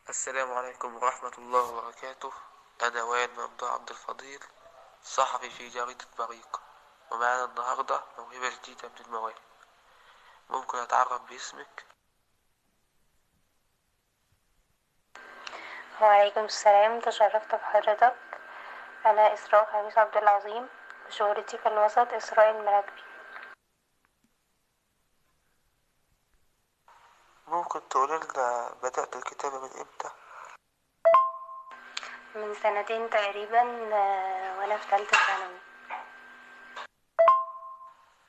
السلام عليكم ورحمة الله وبركاته. أنا وائل ممدوح عبد الفضيل، صحفي في جريدة بريق، ومعنا النهاردة موهبة جديدة من المواهب. ممكن أتعرف باسمك؟ وعليكم السلام، تشرفت بحضرتك. أنا إسراء خميس عبد العظيم، بشهرتي في الوسط إسراء المراكبي. ممكن تقولي لنا بدأت الكتابة من إمتى؟ من سنتين تقريبا، وأنا في تالتة ثانوي.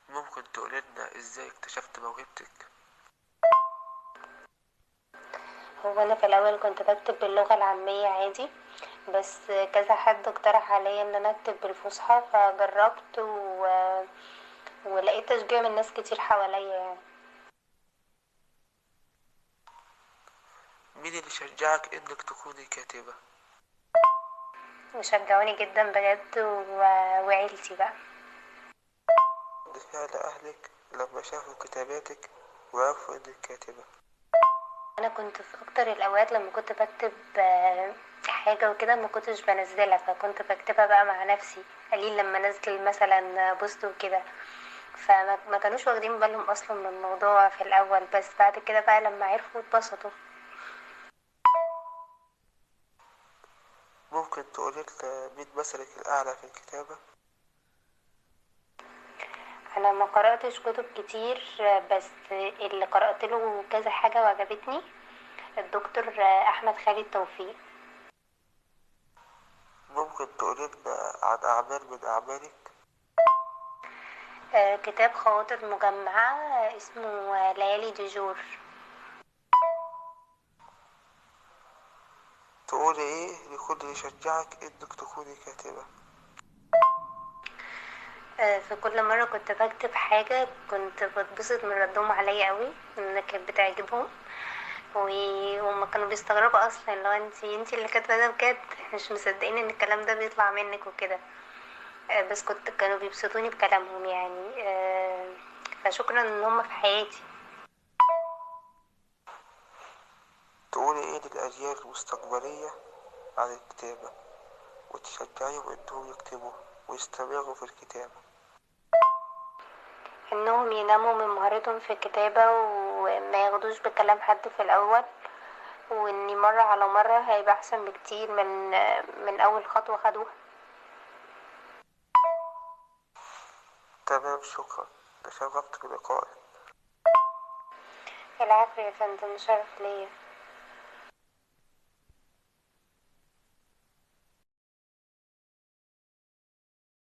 ممكن تقولي لنا إزاي اكتشفت موهبتك؟ هو أنا في الأول كنت بكتب باللغة العامية عادي، بس كذا حد اقترح عليا إن أنا أكتب بالفصحى، فجربت ولقيت تشجيع من ناس كتير حواليا يعني. مين اللي شجعك إنك تكوني كاتبة؟ وشجعوني جدا بجد وعيلتي بقى. رد فعل أهلك لما شافوا كتاباتك وعرفوا إنك كاتبة؟ انا كنت في اكتر الاوقات لما كنت بكتب حاجه وكده ما كنتش بنزلها، فكنت بكتبها بقى مع نفسي، قليل لما انزل مثلا بوست وكده. فما كانوش واخدين بالهم اصلا من الموضوع في الاول، بس بعد كده بقى لما عرفوا اتبسطوا. ممكن تقولي لنا مين مثلك الأعلى في الكتابة؟ انا ما قراتش كتب كتير، بس اللي قرات له كذا حاجه وعجبتني الدكتور احمد خالد توفيق. ممكن تقولي لنا عن أعمال من أعمالك؟ كتاب خواطر مجمعه، اسمه ليالي ديجور. تقولي ايه لكل يشجعك انك تكوني كاتبة؟ في كل مرة كنت بكتب حاجة كنت بتبسط من ردهم عليا قوي، ان كانت بتعجبهم. وهما كانوا بيستغربوا اصلا، لو انتي اللي كاتبة ده بجد، مش مصدقين ان الكلام ده بيطلع منك وكده. بس كانوا بيبسطوني بكلامهم يعني. فشكرا ان هما في حياتي. تقولي ايه للأجيال المستقبلية عن الكتابة وتشجعيهم انهم يكتبوا ويستمروا في الكتابة؟ انهم ينموا من مهارتهم في الكتابة، وما ياخدوش بكلام حد في الاول، واني مرة على مرة هيبقى احسن بكتير من اول خطوة خدوها. تمام، شكرا، تشرفت بلقائك. العفو يا فندم، شرف ليا.